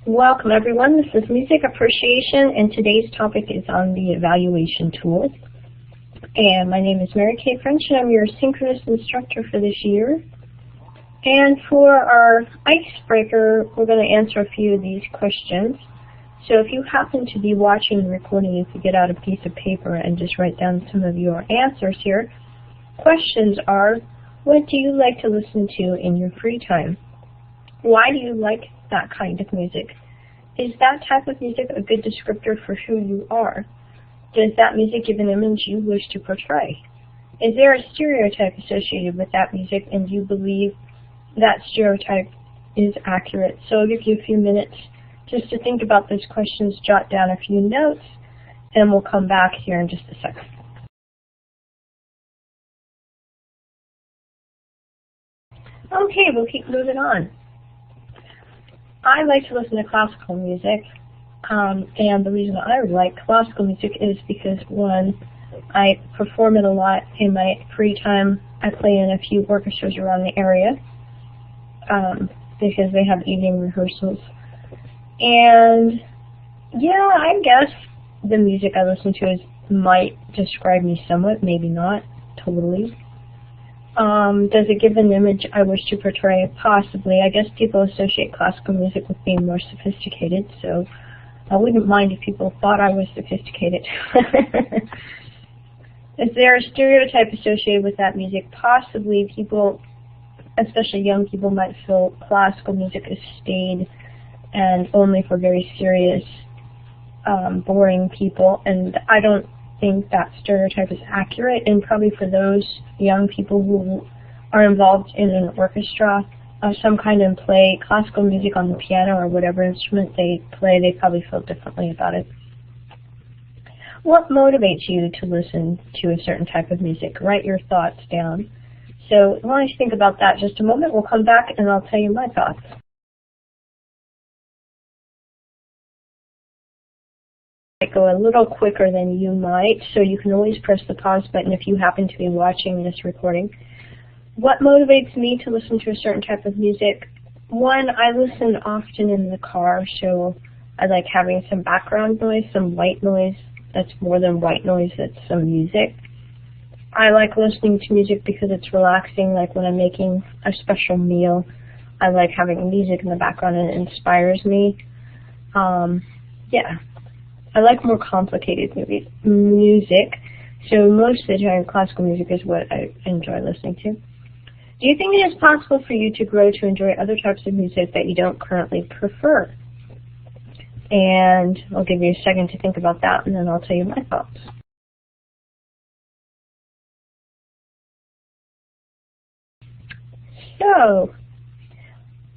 Welcome everyone, this is Music Appreciation and today's topic is on the evaluation tools. And my name is Mary Kay French and I'm your synchronous instructor for this year. And for our icebreaker, we're going to answer a few of these questions. So if you happen to be watching the recording, you could get out a piece of paper and just write down some of your answers here. Questions are, what do you like to listen to in your free time? Why do you like that kind of music? Is that type of music a good descriptor for who you are? Does that music give an image you wish to portray? Is there a stereotype associated with that music and do you believe that stereotype is accurate? So I'll give you a few minutes just to think about those questions, jot down a few notes, and we'll come back here in just a second. Okay, we'll keep moving on. I like to listen to classical music, and the reason I like classical music is because, one, I perform it a lot in my free time. I play in a few orchestras around the area because they have evening rehearsals. And yeah, I guess the music I listen to might describe me somewhat, maybe not totally. Does it give an image I wish to portray? Possibly. I guess people associate classical music with being more sophisticated, so I wouldn't mind if people thought I was sophisticated. Is there a stereotype associated with that music? Possibly. People, especially young people, might feel classical music is staid and only for very serious, boring people, and I don't think that stereotype is accurate, and probably for those young people who are involved in an orchestra of some kind and play classical music on the piano or whatever instrument they play, they probably feel differently about it. What motivates you to listen to a certain type of music? Write your thoughts down. So why don't you think about that just a moment. We'll come back and I'll tell you my thoughts. Go a little quicker than you might, so you can always press the pause button if you happen to be watching this recording. What motivates me to listen to a certain type of music? One, I listen often in the car, so I like having some background noise, some white noise. That's more than white noise, that's some music. I like listening to music because it's relaxing, like when I'm making a special meal. I like having music in the background and it inspires me. Yeah. I like more complicated music, so most of the time classical music is what I enjoy listening to. Do you think it is possible for you to grow to enjoy other types of music that you don't currently prefer? And I'll give you a second to think about that, and then I'll tell you my thoughts. So,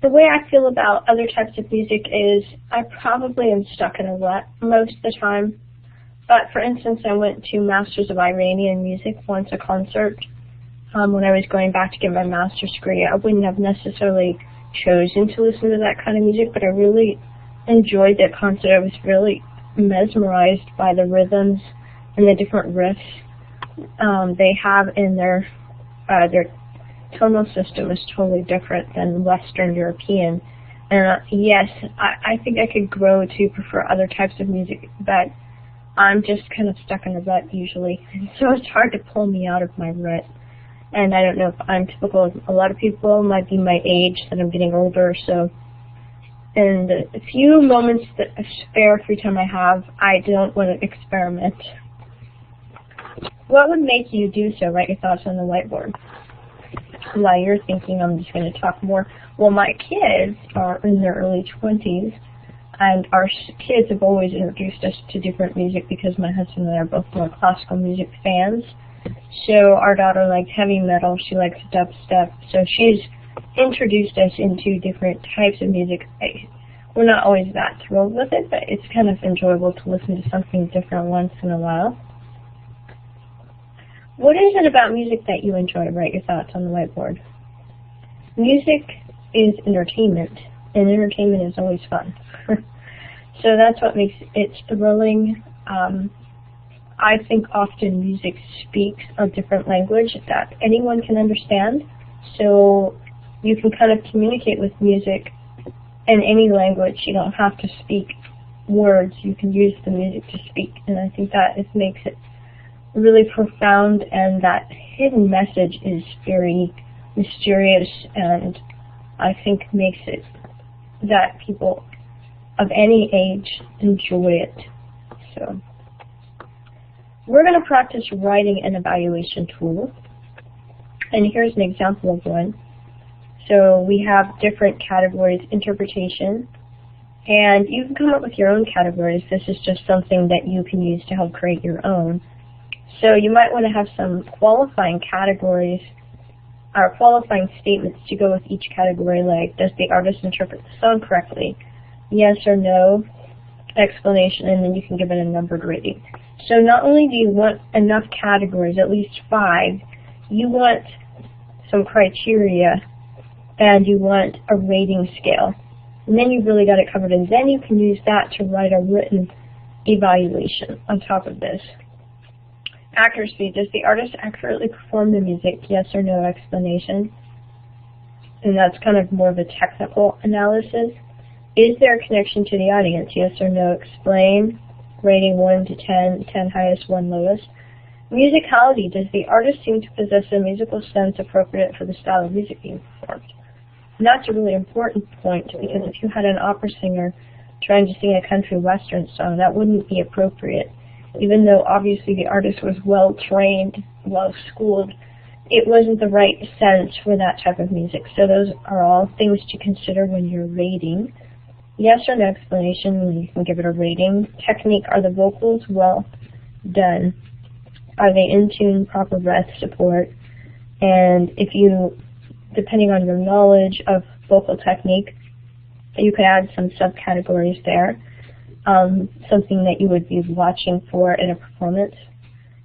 the way I feel about other types of music is I probably am stuck in a rut most of the time. But for instance, I went to Masters of Iranian Music once, a concert, when I was going back to get my master's degree. I wouldn't have necessarily chosen to listen to that kind of music, but I really enjoyed that concert. I was really mesmerized by the rhythms and the different riffs they have in their tonal system is totally different than Western European. And yes, I think I could grow to prefer other types of music, but I'm just kind of stuck in a rut usually. So it's hard to pull me out of my rut. And I don't know if I'm typical of a lot of people, might be my age, that I'm getting older, so in the few moments that spare free time I have, I don't want to experiment. What would make you do so? Write your thoughts on the whiteboard. While you're thinking, I'm just going to talk more. Well, my kids are in their early 20s, and our kids have always introduced us to different music because my husband and I are both more classical music fans. So our daughter likes heavy metal, she likes dubstep, so she's introduced us into different types of music. We're not always that thrilled with it, but it's kind of enjoyable to listen to something different once in a while. What is it about music that you enjoy? Write your thoughts on the whiteboard. Music is entertainment, and entertainment is always fun. So that's what makes it thrilling. I think often music speaks a different language that anyone can understand. So you can kind of communicate with music in any language. You don't have to speak words. You can use the music to speak, and I think that it makes it really profound, and that hidden message is very mysterious, and I think makes it that people of any age enjoy it. So we're going to practice writing an evaluation tool, and here's an example of one. So we have different categories: interpretation, and you can come up with your own categories. This is just something that you can use to help create your own. So you might want to have some qualifying categories or qualifying statements to go with each category, like, does the artist interpret the song correctly? Yes or no, explanation, and then you can give it a numbered rating. So not only do you want enough categories, at least 5, you want some criteria, and you want a rating scale. And then you've really got it covered, and then you can use that to write a written evaluation on top of this. Accuracy. Does the artist accurately perform the music? Yes or no, explanation. And that's kind of more of a technical analysis. Is there a connection to the audience? Yes or no, explain. Rating 1 to 10, 10 highest, 1 lowest. Musicality. Does the artist seem to possess a musical sense appropriate for the style of music being performed? And that's a really important point, because if you had an opera singer trying to sing a country western song, that wouldn't be appropriate. Even though obviously the artist was well-trained, well-schooled, it wasn't the right sense for that type of music. So those are all things to consider when you're rating. Yes or no explanation, you can give it a rating. Technique, are the vocals well done? Are they in tune, proper breath support? And if you, depending on your knowledge of vocal technique, you could add some subcategories there. Something that you would be watching for in a performance.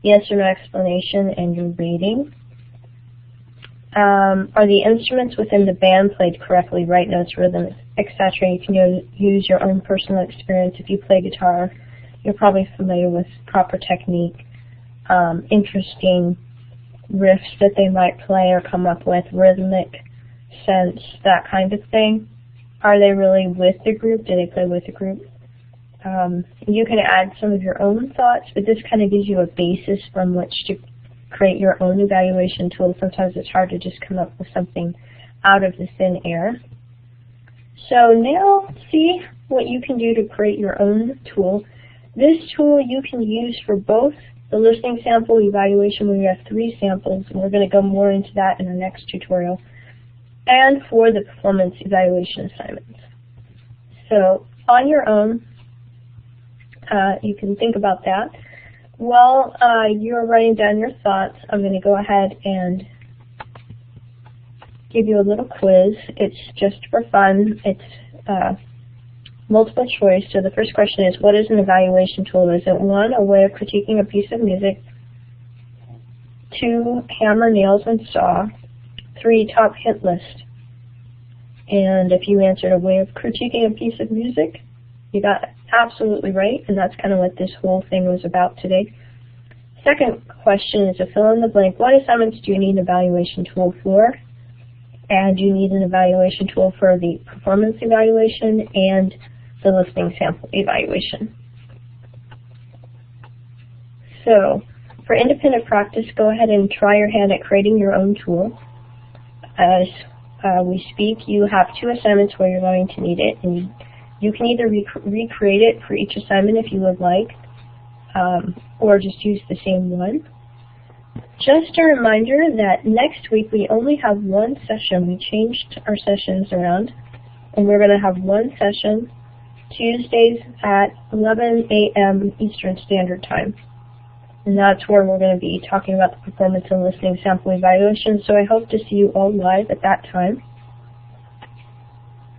Yes or no explanation and your rating. Are the instruments within the band played correctly? Right notes, rhythm, etc. You can use your own personal experience. If you play guitar, you're probably familiar with proper technique, interesting riffs that they might play or come up with, rhythmic sense, that kind of thing. Are they really with the group? Do they play with the group? You can add some of your own thoughts, but this kind of gives you a basis from which to create your own evaluation tool. Sometimes it's hard to just come up with something out of the thin air. So now see what you can do to create your own tool. This tool you can use for both the listening sample evaluation, where you have 3 samples, and we're going to go more into that in our next tutorial, and for the performance evaluation assignments. So on your own, you can think about that. While you're writing down your thoughts, I'm going to go ahead and give you a little quiz. It's just for fun. It's multiple choice. So the first question is, what is an evaluation tool? Is it 1, a way of critiquing a piece of music? 2, hammer, nails, and saw? 3, top hit list? And if you answered a way of critiquing a piece of music, you got absolutely right, and that's kind of what this whole thing was about today. Second question is a fill in the blank. What assignments do you need an evaluation tool for? And you need an evaluation tool for the performance evaluation and the listening sample evaluation. So for independent practice, go ahead and try your hand at creating your own tool. As we speak, you have 2 assignments where you're going to need it, and you can either recreate it for each assignment if you would like, or just use the same one. Just a reminder that next week we only have 1 session. We changed our sessions around, and we're going to have 1 session Tuesdays at 11 a.m. Eastern Standard Time. And that's where we're going to be talking about the performance and listening sample evaluation. So I hope to see you all live at that time.